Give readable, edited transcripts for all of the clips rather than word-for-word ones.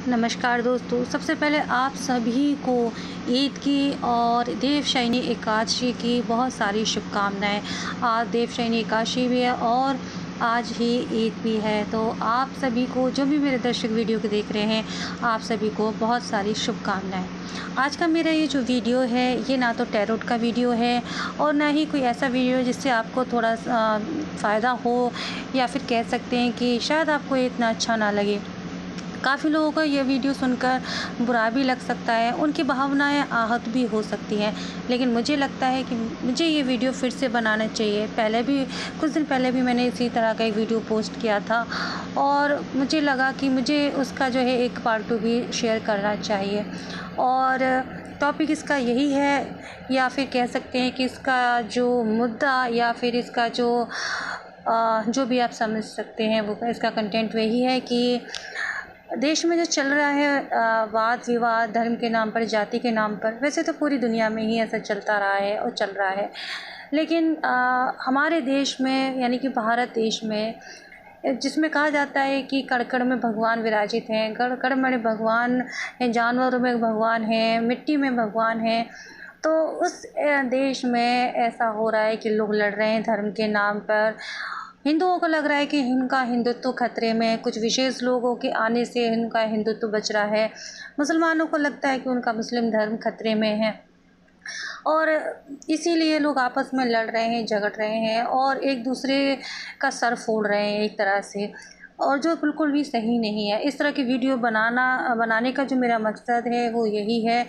नमस्कार दोस्तों, सबसे पहले आप सभी को ईद की और देवशयनी एकादशी की बहुत सारी शुभकामनाएँ। आज देवशयनी एकादशी भी है और आज ही ईद भी है, तो आप सभी को, जो भी मेरे दर्शक वीडियो को देख रहे हैं, आप सभी को बहुत सारी शुभकामनाएँ। आज का मेरा ये जो वीडियो है, ये ना तो टैरोट का वीडियो है और ना ही कोई ऐसा वीडियो जिससे आपको थोड़ा फ़ायदा हो, या फिर कह सकते हैं कि शायद आपको ये इतना अच्छा ना लगे। काफ़ी लोगों को ये वीडियो सुनकर बुरा भी लग सकता है, उनकी भावनाएं आहत भी हो सकती हैं, लेकिन मुझे लगता है कि मुझे ये वीडियो फिर से बनाना चाहिए। पहले भी, कुछ दिन पहले भी मैंने इसी तरह का एक वीडियो पोस्ट किया था और मुझे लगा कि मुझे उसका जो है एक पार्ट 2 भी शेयर करना चाहिए। और टॉपिक इसका यही है, या फिर कह सकते हैं कि इसका जो मुद्दा या फिर इसका जो भी आप समझ सकते हैं, वो इसका कंटेंट वही है कि देश में जो चल रहा है वाद विवाद धर्म के नाम पर, जाति के नाम पर, वैसे तो पूरी दुनिया में ही ऐसा चलता रहा है और चल रहा है, लेकिन हमारे देश में, यानी कि भारत देश में, जिसमें कहा जाता है कि कण-कण में भगवान विराजित हैं, कण-कण में भगवान हैं, जानवरों में भगवान हैं, मिट्टी में भगवान हैं। तो उस देश में ऐसा हो रहा है कि लोग लड़ रहे हैं धर्म के नाम पर। हिंदुओं को लग रहा है कि इनका हिंदुत्व खतरे में है, कुछ विशेष लोगों के आने से इनका हिंदुत्व बच रहा है। मुसलमानों को लगता है कि उनका मुस्लिम धर्म खतरे में है और इसीलिए लोग आपस में लड़ रहे हैं, झगड़ रहे हैं और एक दूसरे का सर फोड़ रहे हैं एक तरह से, और जो बिल्कुल भी सही नहीं है। इस तरह की वीडियो बनाने का जो मेरा मकसद है वो यही है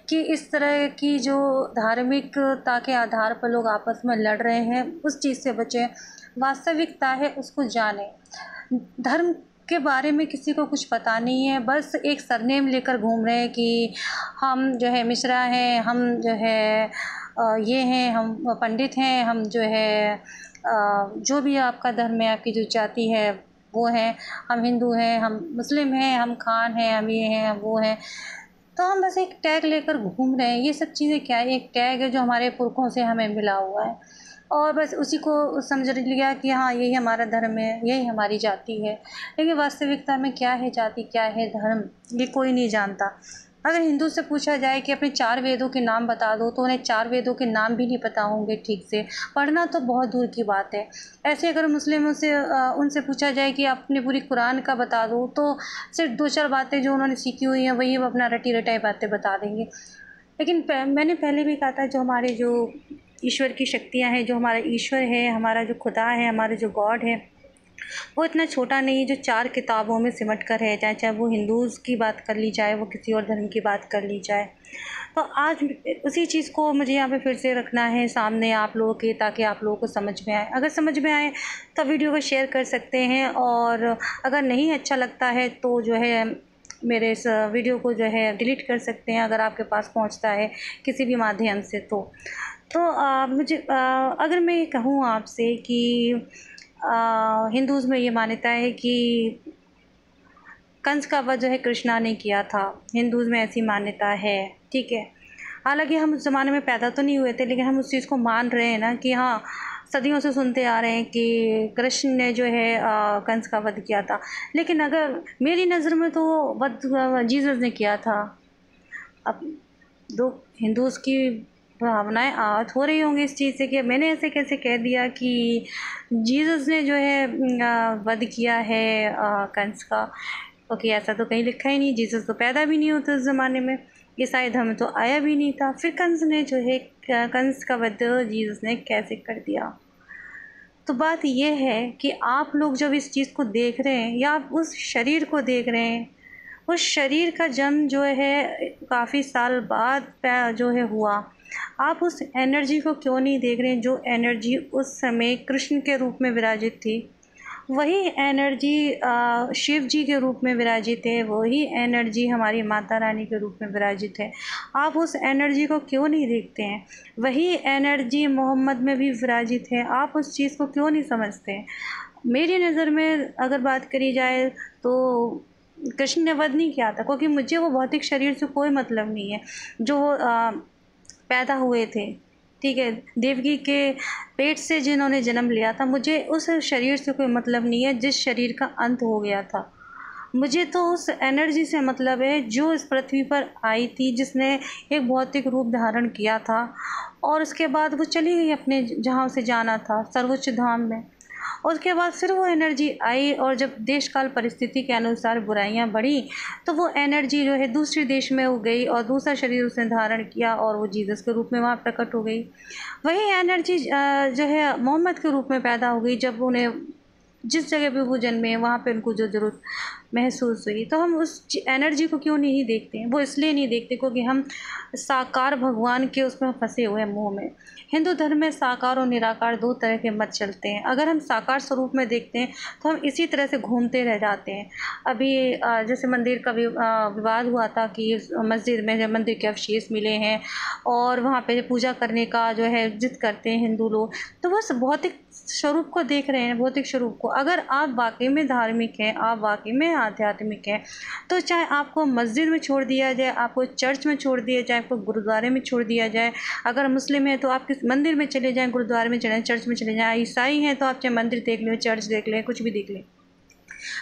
कि इस तरह की जो धार्मिकता के आधार पर लोग आपस में लड़ रहे हैं, उस चीज़ से बचें। वास्तविकता है उसको जानें। धर्म के बारे में किसी को कुछ पता नहीं है, बस एक सरनेम लेकर घूम रहे हैं कि हम जो है मिश्रा हैं, हम जो है ये हैं, हम पंडित हैं, हम जो है जो भी आपका धर्म है, आपकी जो जाति है वो है, हम हिंदू हैं, हम मुस्लिम हैं, हम खान हैं, हम ये हैं, हम वो हैं। तो हम बस एक टैग लेकर घूम रहे हैं। ये सब चीज़ें क्या है, एक टैग है जो हमारे पुरखों से हमें मिला हुआ है और बस उसी को समझ लिया कि हाँ, यही हमारा धर्म है, यही हमारी जाति है। लेकिन वास्तविकता में क्या है जाति, क्या है धर्म, ये कोई नहीं जानता। अगर हिंदू से पूछा जाए कि अपने 4 वेदों के नाम बता दो, तो उन्हें 4 वेदों के नाम भी नहीं पता होंगे ठीक से, पढ़ना तो बहुत दूर की बात है। ऐसे अगर मुस्लिमों से उनसे पूछा जाए कि आप अपनी पूरी कुरान का बता दो, तो सिर्फ 2-4 बातें जो उन्होंने सीखी हुई हैं वही वो अपना रटी-रटाई बातें बता देंगे। लेकिन मैंने पहले भी कहा था, जो ईश्वर की शक्तियाँ हैं, जो हमारा ईश्वर है, हमारा जो खुदा है, हमारा जो गॉड है, वो इतना छोटा नहीं है जो 4 किताबों में सिमट कर रह जाए। चाहे वो हिंदूज़ की बात कर ली जाए, वो किसी और धर्म की बात कर ली जाए। तो आज उसी चीज़ को मुझे यहाँ पे फिर से रखना है सामने आप लोगों के, ताकि आप लोगों को समझ में आए। अगर समझ में आए तो वीडियो को शेयर कर सकते हैं, और अगर नहीं अच्छा लगता है तो जो है मेरे इस वीडियो को जो है डिलीट कर सकते हैं, अगर आपके पास पहुँचता है किसी भी माध्यम से। तो अगर मैं ये कहूँ आपसे कि हिंदूज़ में ये मान्यता है कि कंस का वध जो है कृष्णा ने किया था। हिंदूज़ में ऐसी मान्यता है, ठीक है। हालांकि हम उस ज़माने में पैदा तो नहीं हुए थे, लेकिन हम उस चीज़ को मान रहे हैं ना कि हाँ, सदियों से सुनते आ रहे हैं कि कृष्ण ने जो है कंस का वध किया था। लेकिन अगर मेरी नज़र में तो वध जीसस ने किया था। अब दो हिंदूज़ की भावनाएं आहत हो रही होंगी इस चीज़ से कि मैंने ऐसे कैसे कह दिया कि जीसस ने जो है वध किया है कंस का, क्योंकि ऐसा तो कहीं लिखा ही नहीं। जीसस तो पैदा भी नहीं होते उस ज़माने में, ईसाई धर्म तो आया भी नहीं था। फिर कंस ने जो है कंस का वध जीसस ने कैसे कर दिया? तो बात यह है कि आप लोग जब इस चीज़ को देख रहे हैं, या आप उस शरीर को देख रहे हैं, उस शरीर का जन्म जो है काफ़ी साल बाद जो है हुआ, आप उस एनर्जी को क्यों नहीं देख रहे हैं जो एनर्जी उस समय कृष्ण के रूप में विराजित थी? वही एनर्जी शिव जी के रूप में विराजित है, वही एनर्जी हमारी माता रानी के रूप में विराजित है। आप उस एनर्जी को क्यों नहीं देखते हैं? वही एनर्जी मोहम्मद में भी विराजित है, आप उस चीज़ को क्यों नहीं समझते हैं? मेरी नज़र में अगर बात करी जाए तो कृष्ण ने वध नहीं किया था, क्योंकि मुझे वो भौतिक शरीर से कोई मतलब नहीं है जो पैदा हुए थे, ठीक है। देवकी के पेट से जिन्होंने जन्म लिया था, मुझे उस शरीर से कोई मतलब नहीं है जिस शरीर का अंत हो गया था। मुझे तो उस एनर्जी से मतलब है जो इस पृथ्वी पर आई थी, जिसने एक भौतिक रूप धारण किया था और उसके बाद वो चली गई अपने जहाँ उसे जाना था, सर्वोच्च धाम में। उसके बाद फिर वो एनर्जी आई और जब देश काल परिस्थिति के अनुसार बुराइयां बढ़ी तो वो एनर्जी जो है दूसरे देश में हो गई और दूसरा शरीर उसने धारण किया और वो जीसस के रूप में वहाँ प्रकट हो गई। वही एनर्जी जो है मोहम्मद के रूप में पैदा हो गई जब उन्हें जिस जगह पे वो जन्मे वहाँ पे उनको जो ज़रूरत महसूस हुई। तो हम उस एनर्जी को क्यों नहीं देखते हैं? वो इसलिए नहीं देखते क्योंकि हम साकार भगवान के उसमें फंसे हुए हैं मोह में। हिंदू धर्म में साकार और निराकार दो तरह के मत चलते हैं। अगर हम साकार स्वरूप में देखते हैं तो हम इसी तरह से घूमते रह जाते हैं। अभी जैसे मंदिर का विवाद हुआ था कि मस्जिद में मंदिर के अवशेष मिले हैं और वहाँ पे पूजा करने का जो है जिद करते हैं हिंदू लोग, तो बस भौतिक स्वरूप को देख रहे हैं, भौतिक स्वरूप को। अगर आप वाकई में धार्मिक हैं, आप वाकई में आध्यात्मिक हैं, तो चाहे आपको मस्जिद में छोड़ दिया जाए, आपको चर्च में छोड़ दिया जाए, आपको गुरुद्वारे में छोड़ दिया जाए, अगर मुस्लिम हैं तो आप किस मंदिर में चले जाएं, गुरुद्वारे में चले जाएं, चर्च में चले जाएं, ईसाई हैं तो आप चाहे मंदिर देख लें, चर्च देख लें, कुछ भी देख लें,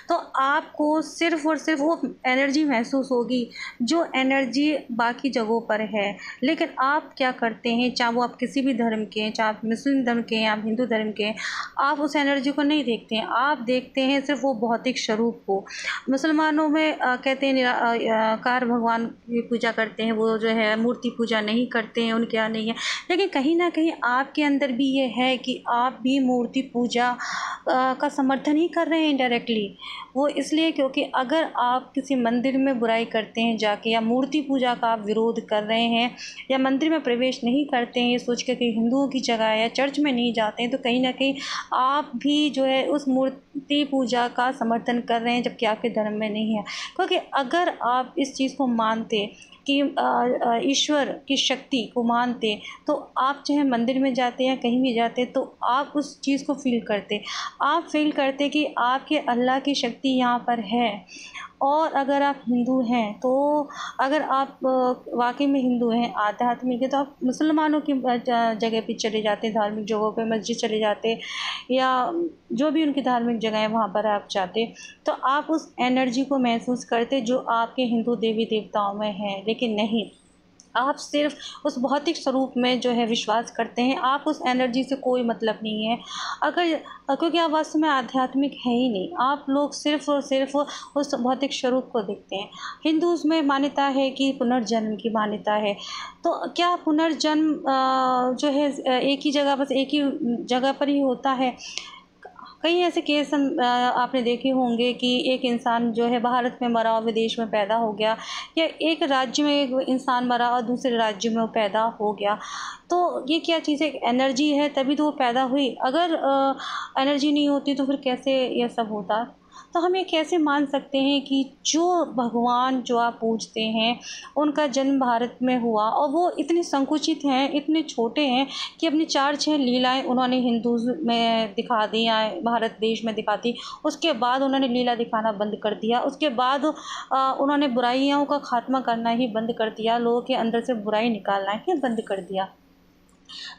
तो आपको सिर्फ और सिर्फ वो एनर्जी महसूस होगी जो एनर्जी बाकी जगहों पर है। लेकिन आप क्या करते हैं, चाहे वो आप किसी भी धर्म के हैं, चाहे आप मुस्लिम धर्म के हैं, आप हिंदू धर्म के हैं, आप उस एनर्जी को नहीं देखते हैं, आप देखते हैं सिर्फ वो भौतिक स्वरूप को। मुसलमानों में कहते हैं निराकार भगवान की पूजा करते हैं, वो जो है मूर्ति पूजा नहीं करते हैं, उनके यहाँ नहीं है। लेकिन कहीं ना कहीं आपके अंदर भी ये है कि आप भी मूर्ति पूजा का समर्थन ही कर रहे हैं इनडायरेक्टली। वो इसलिए क्योंकि अगर आप किसी मंदिर में बुराई करते हैं जाके, या मूर्ति पूजा का आप विरोध कर रहे हैं, या मंदिर में प्रवेश नहीं करते हैं ये सोच के कि हिंदुओं की जगह है, या चर्च में नहीं जाते हैं, तो कहीं ना कहीं आप भी जो है उस मूर्ति पूजा का समर्थन कर रहे हैं, जबकि आपके धर्म में नहीं है। क्योंकि अगर आप इस चीज़ को मानते कि ईश्वर की शक्ति को मानते, तो आप चाहे मंदिर में जाते हैं, कहीं भी जाते, तो आप उस चीज़ को फील करते, आप फील करते कि आपके अल्लाह की शक्ति यहाँ पर है। और अगर आप हिंदू हैं, तो अगर आप वाकई में हिंदू हैं, आध्यात्मिक है, तो आप मुसलमानों की जगह पे चले जाते, धार्मिक जगहों पे मस्जिद चले जाते, या जो भी उनकी धार्मिक जगह है वहाँ पर आप जाते, तो आप उस एनर्जी को महसूस करते जो आपके हिंदू देवी देवताओं में है। लेकिन नहीं, आप सिर्फ उस भौतिक स्वरूप में जो है विश्वास करते हैं, आप उस एनर्जी से कोई मतलब नहीं है। अगर क्योंकि आप वास्तव में आध्यात्मिक है ही नहीं, आप लोग सिर्फ और सिर्फ उस भौतिक स्वरूप को देखते हैं। हिंदूज़ में मान्यता है कि पुनर्जन्म की मान्यता है, तो क्या पुनर्जन्म जो है एक ही जगह, बस एक ही जगह पर ही होता है? कई ऐसे केस हम आपने देखे होंगे कि एक इंसान जो है भारत में मरा और विदेश में पैदा हो गया, या एक राज्य में एक इंसान मरा और दूसरे राज्य में वो पैदा हो गया। तो ये क्या चीज़ है? एनर्जी है तभी तो वो पैदा हुई। अगर एनर्जी नहीं होती तो फिर कैसे ये सब होता? तो हम ये कैसे मान सकते हैं कि जो भगवान जो आप पूजते हैं उनका जन्म भारत में हुआ, और वो इतने संकुचित हैं, इतने छोटे हैं कि अपनी 4-6 लीलाएं उन्होंने हिंदू में दिखा दी या भारत देश में दिखा दी, उसके बाद उन्होंने लीला दिखाना बंद कर दिया, उसके बाद उन्होंने बुराइयों का खात्मा करना ही बंद कर दिया, लोगों के अंदर से बुराई निकालना ही बंद कर दिया।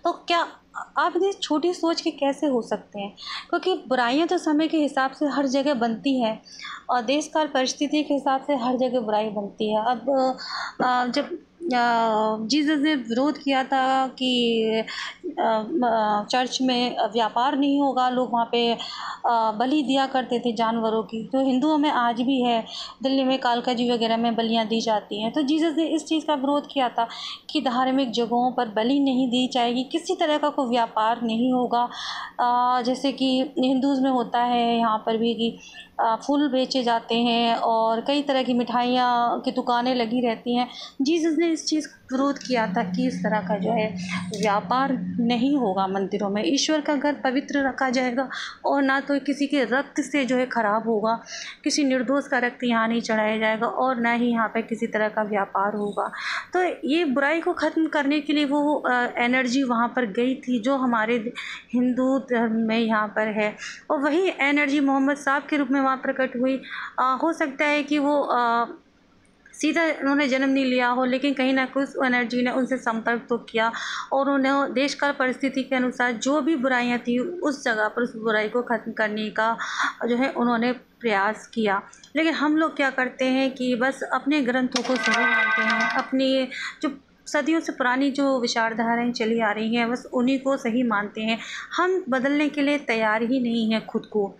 तो क्या आप इतनी छोटी सोच के कैसे हो सकते हैं? क्योंकि बुराइयां तो समय के हिसाब से हर जगह बनती है और देश काल परिस्थिति के हिसाब से हर जगह बुराई बनती है। अब जब जीसस ने विरोध किया था कि चर्च में व्यापार नहीं होगा, लोग वहाँ पे बलि दिया करते थे जानवरों की, तो हिंदुओं में आज भी है, दिल्ली में कालका जी वगैरह में बलियाँ दी जाती हैं। तो जीसस ने इस चीज़ का विरोध किया था कि धार्मिक जगहों पर बलि नहीं दी जाएगी, किसी तरह का कोई व्यापार नहीं होगा। जैसे कि हिंदूज़ में होता है यहाँ पर भी कि फूल बेचे जाते हैं और कई तरह की मिठाइयाँ की दुकानें लगी रहती हैं। जीसस ने इस चीज़ का विरोध किया था कि इस तरह का जो है व्यापार नहीं होगा मंदिरों में, ईश्वर का घर पवित्र रखा जाएगा और ना तो किसी के रक्त से जो है ख़राब होगा, किसी निर्दोष का रक्त यहाँ नहीं चढ़ाया जाएगा, और ना ही यहाँ पे किसी तरह का व्यापार होगा। तो ये बुराई को ख़त्म करने के लिए वो एनर्जी वहाँ पर गई थी जो हमारे हिंदू धर्म में यहाँ पर है, और वही एनर्जी मोहम्मद साहब के रूप में वहाँ प्रकट हुई। हो सकता है कि वो सीधा उन्होंने जन्म नहीं लिया हो, लेकिन कहीं ना कुछ एनर्जी ने उनसे संपर्क तो किया और उन्हें देश काल परिस्थिति के अनुसार जो भी बुराइयां थी उस जगह पर उस बुराई को ख़त्म करने का जो है उन्होंने प्रयास किया। लेकिन हम लोग क्या करते हैं कि बस अपने ग्रंथों को सही मानते हैं, अपनी जो सदियों से पुरानी जो विचारधाराएं चली आ रही हैं बस उन्हीं को सही मानते हैं। हम बदलने के लिए तैयार ही नहीं हैं खुद को,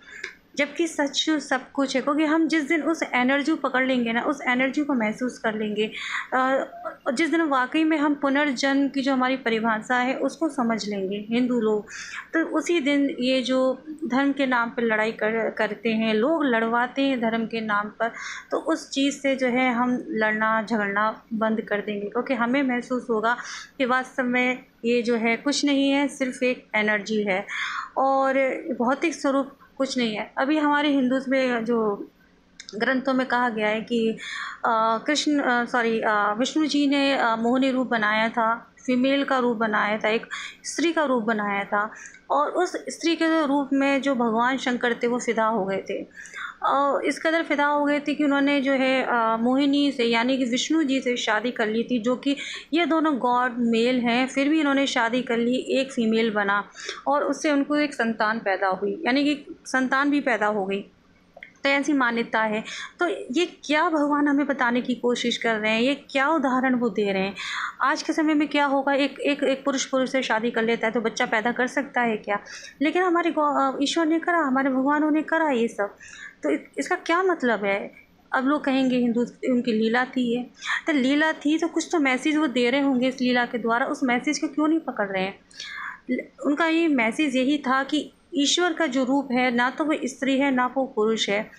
जबकि सच सब कुछ है। क्योंकि हम जिस दिन उस एनर्जी को पकड़ लेंगे ना, उस एनर्जी को महसूस कर लेंगे, और जिस दिन वाकई में हम पुनर्जन्म की जो हमारी परिभाषा है उसको समझ लेंगे हिंदू लोग, तो उसी दिन ये जो धर्म के नाम पर लड़ाई करते हैं लोग, लड़वाते हैं धर्म के नाम पर, तो उस चीज़ से जो है हम लड़ना झगड़ना बंद कर देंगे। क्योंकि हमें महसूस होगा कि वास्तव में ये जो है कुछ नहीं है, सिर्फ एक एनर्जी है और भौतिक स्वरूप कुछ नहीं है। अभी हमारे हिंदूज़ में जो ग्रंथों में कहा गया है कि विष्णु जी ने मोहिनी रूप बनाया था, फीमेल का रूप बनाया था, एक स्त्री का रूप बनाया था, और उस स्त्री के रूप में जो भगवान शंकर थे वो फिदा हो गए थे। और इस कदर फिदा हो गए थे कि उन्होंने जो है मोहिनी से यानी कि विष्णु जी से शादी कर ली थी, जो कि ये दोनों गॉड मेल हैं, फिर भी इन्होंने शादी कर ली, एक फ़ीमेल बना और उससे उनको एक संतान पैदा हुई, यानी कि संतान भी पैदा हो गई। तो ऐसी मान्यता है। तो ये क्या भगवान हमें बताने की कोशिश कर रहे हैं, ये क्या उदाहरण वो दे रहे हैं? आज के समय में क्या होगा, एक पुरुष से शादी कर लेता है तो बच्चा पैदा कर सकता है क्या? लेकिन हमारे ईश्वर ने करा, हमारे भगवानों ने करा ये सब। तो इसका क्या मतलब है? अब लोग कहेंगे हिंदू उनकी लीला थी ये, तो लीला थी तो कुछ तो मैसेज वो दे रहे होंगे इस लीला के द्वारा, उस मैसेज को क्यों नहीं पकड़ रहे हैं? उनका ये मैसेज यही था कि ईश्वर का जो रूप है ना तो वो स्त्री है ना वो पुरुष है,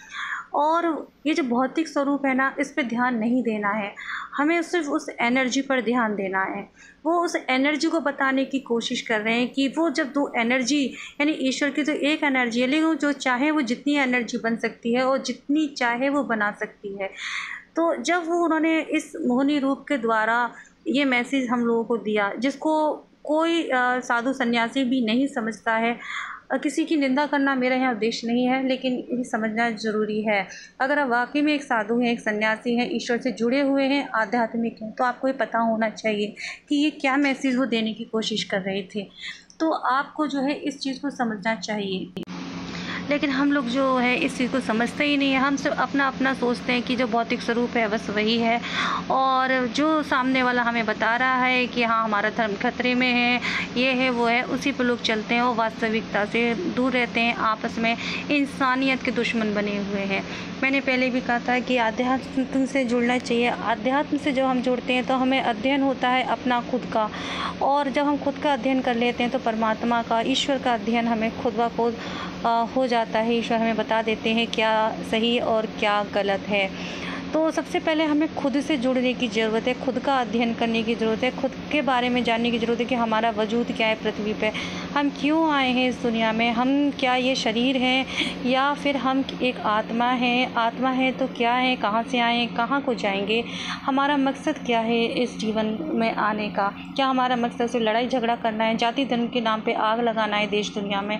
और ये जो भौतिक स्वरूप है ना इस पे ध्यान नहीं देना है, हमें सिर्फ उस एनर्जी पर ध्यान देना है। वो उस एनर्जी को बताने की कोशिश कर रहे हैं कि वो जब दो एनर्जी, यानी ईश्वर की तो एक एनर्जी है, लेकिन वो जो चाहे वो जितनी एनर्जी बन सकती है और जितनी चाहे वो बना सकती है। तो जब वो उन्होंने इस मोहिनी रूप के द्वारा ये मैसेज हम लोगों को दिया, जिसको कोई साधु सन्यासी भी नहीं समझता है। किसी की निंदा करना मेरा यहाँ उद्देश्य नहीं है, लेकिन ये समझना ज़रूरी है। अगर आप वाकई में एक साधु हैं, एक सन्यासी हैं, ईश्वर से जुड़े हुए हैं, आध्यात्मिक हैं, तो आपको ये पता होना चाहिए कि ये क्या मैसेज वो देने की कोशिश कर रहे थे। तो आपको जो है इस चीज़ को समझना चाहिए। लेकिन हम लोग जो है इस चीज़ को समझते ही नहीं है। हम सब अपना अपना सोचते हैं कि जो भौतिक स्वरूप है बस वही है, और जो सामने वाला हमें बता रहा है कि हाँ हमारा धर्म खतरे में है, ये है वो है, उसी पर लोग चलते हैं और वास्तविकता से दूर रहते हैं, आपस में इंसानियत के दुश्मन बने हुए हैं। मैंने पहले भी कहा था कि आध्यात्म से जुड़ना चाहिए। आध्यात्म से जब हम जुड़ते हैं तो हमें अध्ययन होता है अपना खुद का, और जब हम खुद का अध्ययन कर लेते हैं तो परमात्मा का, ईश्वर का अध्ययन हमें खुद ब खुद हो जाता है। ईश्वर हमें बता देते हैं क्या सही और क्या गलत है। तो सबसे पहले हमें खुद से जुड़ने की ज़रूरत है, खुद का अध्ययन करने की ज़रूरत है, खुद के बारे में जानने की ज़रूरत है कि हमारा वजूद क्या है पृथ्वी पे, हम क्यों आए हैं इस दुनिया में, हम क्या ये शरीर हैं या फिर हम एक आत्मा हैं। आत्मा है तो क्या है, कहाँ से आए हैं, कहाँ को जाएंगे, हमारा मकसद क्या है इस जीवन में आने का। क्या हमारा मकसद सिर्फ लड़ाई झगड़ा करना है, जाति धर्म के नाम पर आग लगाना है देश दुनिया में?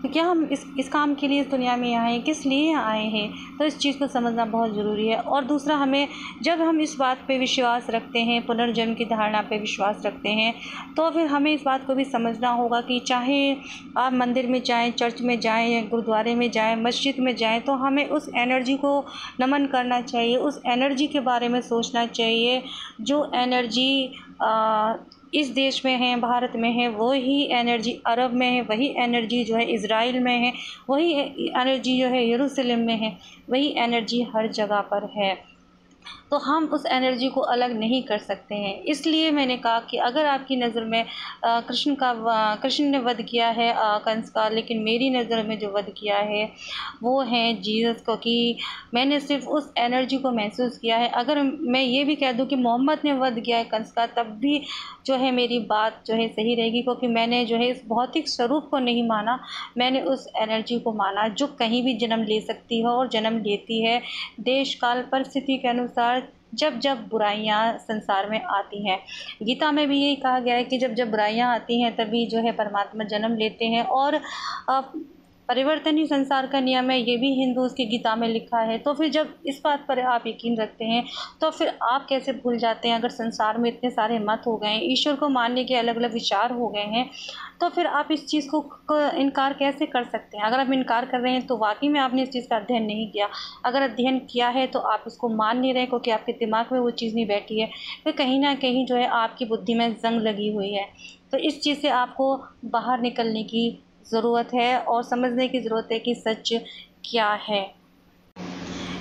तो क्या हम इस काम के लिए इस दुनिया में आए हैं, किस लिए आए हैं? तो इस चीज़ को समझना बहुत ज़रूरी है। और दूसरा, हमें जब हम इस बात पे विश्वास रखते हैं, पुनर्जन्म की धारणा पे विश्वास रखते हैं, तो फिर हमें इस बात को भी समझना होगा कि चाहे आप मंदिर में जाएं, चर्च में जाएं, गुरुद्वारे में जाएं, मस्जिद में जाएं, तो हमें उस एनर्जी को नमन करना चाहिए, उस एनर्जी के बारे में सोचना चाहिए। जो एनर्जी इस देश में है, भारत में है, वही एनर्जी अरब में है, वही एनर्जी जो है इज़राइल में है, वही एनर्जी जो है यरूशलेम में है, वही एनर्जी हर जगह पर है। तो हम उस एनर्जी को अलग नहीं कर सकते हैं। इसलिए मैंने कहा कि अगर आपकी नज़र में कृष्ण ने वध किया है कंस का, लेकिन मेरी नज़र में जो वध किया है वो है जीसस को, कि मैंने सिर्फ उस एनर्जी को महसूस किया है। अगर मैं ये भी कह दूं कि मोहम्मद ने वध किया है कंस का, तब भी जो है मेरी बात जो है सही रहेगी, क्योंकि मैंने जो है इस भौतिक स्वरूप को नहीं माना, मैंने उस एनर्जी को माना जो कहीं भी जन्म ले सकती है और जन्म लेती है देश काल परिस्थिति के अनुसार, जब जब बुराइयां संसार में आती हैं। गीता में भी यही कहा गया है कि जब जब बुराइयां आती हैं तभी जो है परमात्मा जन्म लेते हैं, और परिवर्तन ही संसार का नियम है, ये भी हिंदूज़ की गीता में लिखा है। तो फिर जब इस बात पर आप यकीन रखते हैं, तो फिर आप कैसे भूल जाते हैं? अगर संसार में इतने सारे मत हो गए हैं, ईश्वर को मानने के अलग-अलग विचार हो गए हैं, तो फिर आप इस चीज़ को इनकार कैसे कर सकते हैं? अगर आप इनकार कर रहे हैं, तो वाक़ई में आपने इस चीज़ का अध्ययन नहीं किया। अगर अध्ययन किया है, तो आप इसको मान नहीं रहे क्योंकि आपके दिमाग में वो चीज़ नहीं बैठी है। फिर कहीं न कहीं जो है आपकी बुद्धि में ज़ंग लगी हुई है। तो इस चीज़ से आपको बाहर निकलने की ज़रूरत है और समझने की ज़रूरत है कि सच क्या है।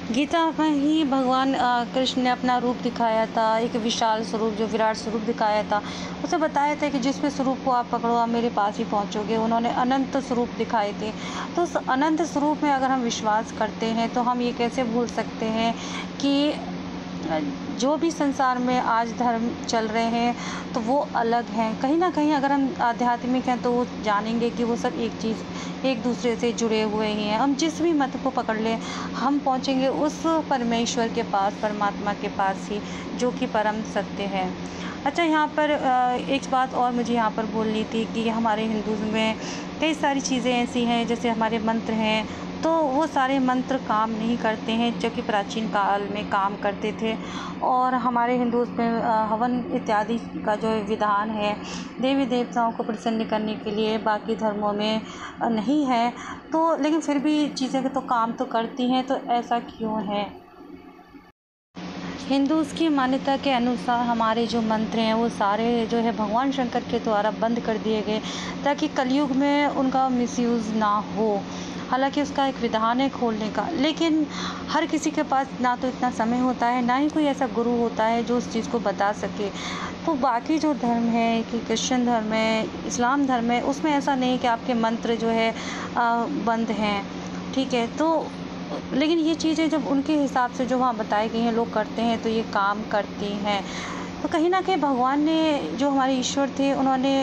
गीता में ही भगवान कृष्ण ने अपना रूप दिखाया था, एक विशाल स्वरूप, जो विराट स्वरूप दिखाया था। उसे बताया था कि जिस भी स्वरूप को आप पकड़ो, आप मेरे पास ही पहुंचोगे। उन्होंने अनंत स्वरूप दिखाए थे। तो उस अनंत स्वरूप में अगर हम विश्वास करते हैं, तो हम ये कैसे भूल सकते हैं कि जो भी संसार में आज धर्म चल रहे हैं, तो वो अलग हैं। कहीं न कहीं अगर हम आध्यात्मिक हैं, तो वो जानेंगे कि वो सब एक चीज़, एक दूसरे से जुड़े हुए ही हैं। हम जिस भी मत को पकड़ लें, हम पहुँचेंगे उस परमेश्वर के पास, परमात्मा के पास ही, जो कि परम सत्य है। अच्छा, यहाँ पर एक बात और मुझे यहाँ पर बोलनी थी कि हमारे हिंदुज़्म में कई सारी चीज़ें ऐसी हैं, जैसे हमारे मंत्र हैं, तो वो सारे मंत्र काम नहीं करते हैं, जो कि प्राचीन काल में काम करते थे। और हमारे हिंदूज़ में हवन इत्यादि का जो विधान है, देवी देवताओं को प्रसन्न करने के लिए, बाकी धर्मों में नहीं है। तो लेकिन फिर भी चीज़ें तो काम तो करती हैं, तो ऐसा क्यों है? हिंदूज़ की मान्यता के अनुसार हमारे जो मंत्र हैं, वो सारे जो है भगवान शंकर के द्वारा बंद कर दिए गए, ताकि कलयुग में उनका मिसयूज़ ना हो। हालाँकि उसका एक विधान है खोलने का, लेकिन हर किसी के पास ना तो इतना समय होता है, ना ही कोई ऐसा गुरु होता है जो उस चीज़ को बता सके। तो बाकी जो धर्म है, कि क्रिश्चियन धर्म है, इस्लाम धर्म है, उसमें ऐसा नहीं है कि आपके मंत्र जो है बंद हैं, ठीक है? तो लेकिन ये चीज़ें जब उनके हिसाब से जो वहाँ बताई गई हैं, लोग करते हैं, तो ये काम करती हैं। तो कहीं न कहीं भगवान ने, जो हमारे ईश्वर थे, उन्होंने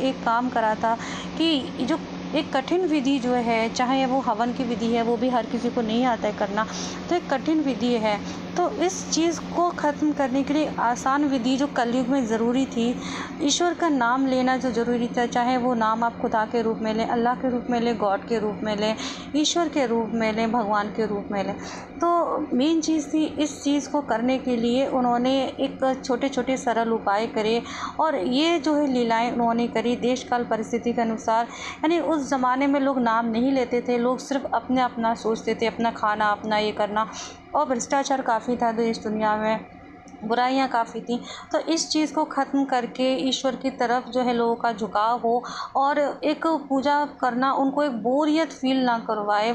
एक काम करा था कि जो एक कठिन विधि जो है, चाहे वो हवन की विधि है, वो भी हर किसी को नहीं आता है करना, तो एक कठिन विधि है। तो इस चीज़ को ख़त्म करने के लिए आसान विधि जो कलयुग में ज़रूरी थी, ईश्वर का नाम लेना जो ज़रूरी था, चाहे वो नाम आप खुदा के रूप में लें, अल्लाह के रूप में लें, गॉड के रूप में लें, ईश्वर के रूप में लें, भगवान के रूप में लें। तो मेन चीज़ थी, इस चीज़ को करने के लिए उन्होंने एक छोटे-छोटे सरल उपाय करे, और ये जो है लीलाएँ उन्होंने करी देश काल परिस्थिति के अनुसार। यानी उस ज़माने में लोग नाम नहीं लेते थे, लोग सिर्फ़ अपना सोचते थे, अपना खाना, अपना ये करना, और भ्रष्टाचार काफ़ी था देश दुनिया में, बुराइयाँ काफ़ी थीं। तो इस चीज़ को ख़त्म करके ईश्वर की तरफ जो है लोगों का झुकाव हो, और एक पूजा करना उनको एक बोरियत फ़ील ना करवाए,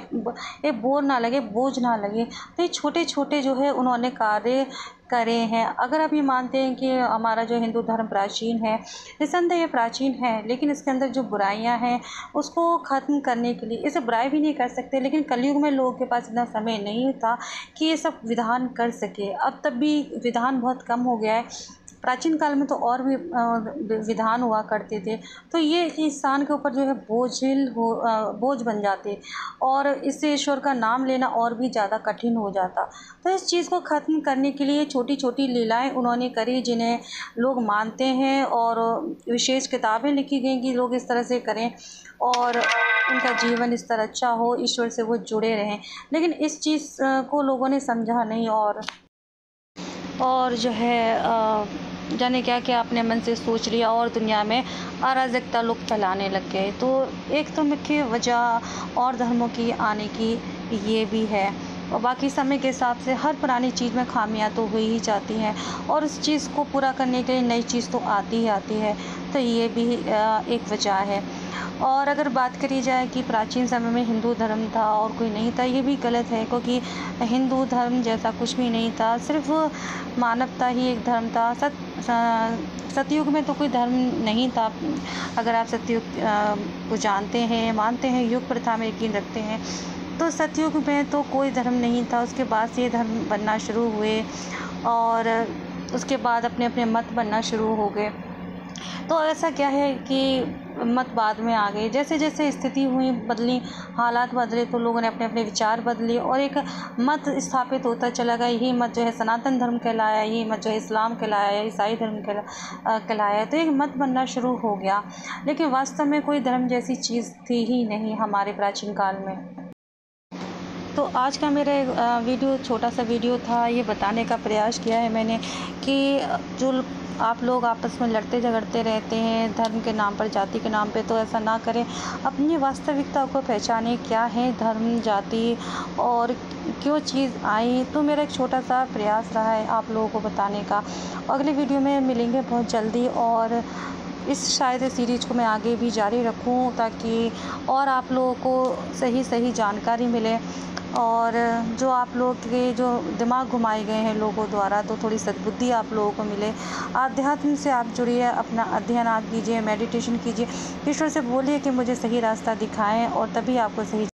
एक बोर ना लगे, बोझ ना लगे। तो ये छोटे-छोटे जो है उन्होंने कार्य करे हैं। अगर आप ये मानते हैं कि हमारा जो हिंदू धर्म प्राचीन है, निस्संदेह ये प्राचीन है, लेकिन इसके अंदर जो बुराइयां हैं, उसको ख़त्म करने के लिए, इसे बुराई भी नहीं कर सकते, लेकिन कलयुग में लोगों के पास इतना समय नहीं था कि ये सब विधान कर सके। अब तब भी विधान बहुत कम हो गया है। प्राचीन काल में तो और भी विधान हुआ करते थे, तो ये इंसान के ऊपर जो है बोझ बन जाते, और इससे ईश्वर का नाम लेना और भी ज़्यादा कठिन हो जाता। तो इस चीज़ को ख़त्म करने के लिए छोटी-छोटी लीलाएँ उन्होंने करी, जिन्हें लोग मानते हैं, और विशेष किताबें लिखी गई कि लोग इस तरह से करें और उनका जीवन इस तरह अच्छा हो, ईश्वर से वो जुड़े रहें। लेकिन इस चीज़ को लोगों ने समझा नहीं, और जो है जाने क्या-क्या अपने मन से सोच लिया, और दुनिया में अराजकता लोग फैलाने लग गए। तो एक तो मुख्य वजह और धर्मों की आने की ये भी है, और बाकी समय के हिसाब से हर पुरानी चीज़ में खामियां तो हो ही जाती हैं, और उस चीज़ को पूरा करने के लिए नई चीज़ तो आती ही आती है। तो ये भी एक वजह है। और अगर बात करी जाए कि प्राचीन समय में हिंदू धर्म था और कोई नहीं था, ये भी गलत है, क्योंकि हिंदू धर्म जैसा कुछ भी नहीं था, सिर्फ मानवता ही एक धर्म था। सतयुग में तो कोई धर्म नहीं था। अगर आप सतयुग को जानते हैं, मानते हैं, युग प्रथा में यकीन रखते हैं, तो सतयुग में तो कोई धर्म नहीं था। उसके बाद से ये धर्म बनना शुरू हुए, और उसके बाद अपने अपने मत बनना शुरू हो गए। तो ऐसा क्या है कि मत बाद में आ गए, जैसे जैसे स्थिति हुई बदली, हालात बदले, तो लोगों ने अपने अपने विचार बदले और एक मत स्थापित होता चला गया। यही मत जो है सनातन धर्म कहलाया, यही मत जो है इस्लाम कहलाया, ईसाई धर्म कहलाया। तो एक मत बनना शुरू हो गया, लेकिन वास्तव में कोई धर्म जैसी चीज़ थी ही नहीं हमारे प्राचीन काल में। तो आज का मेरा वीडियो छोटा सा वीडियो था, ये बताने का प्रयास किया है मैंने कि जो आप लोग आपस में लड़ते झगड़ते रहते हैं धर्म के नाम पर, जाति के नाम पे, तो ऐसा ना करें। अपनी वास्तविकता को पहचानें, क्या है धर्म, जाति और क्यों चीज़ आई। तो मेरा एक छोटा सा प्रयास रहा है आप लोगों को बताने का। अगले वीडियो में मिलेंगे बहुत जल्दी, और इस शायद सीरीज़ को मैं आगे भी जारी रखूं ताकि और आप लोगों को सही सही जानकारी मिले, और जो आप लोग के जो दिमाग घुमाए गए हैं लोगों द्वारा, तो थोड़ी सद्बुद्धि आप लोगों को मिले। आध्यात्म से आप जुड़िए, अपना अध्ययन आप कीजिए, मेडिटेशन कीजिए, ईश्वर से बोलिए कि मुझे सही रास्ता दिखाएं, और तभी आपको सही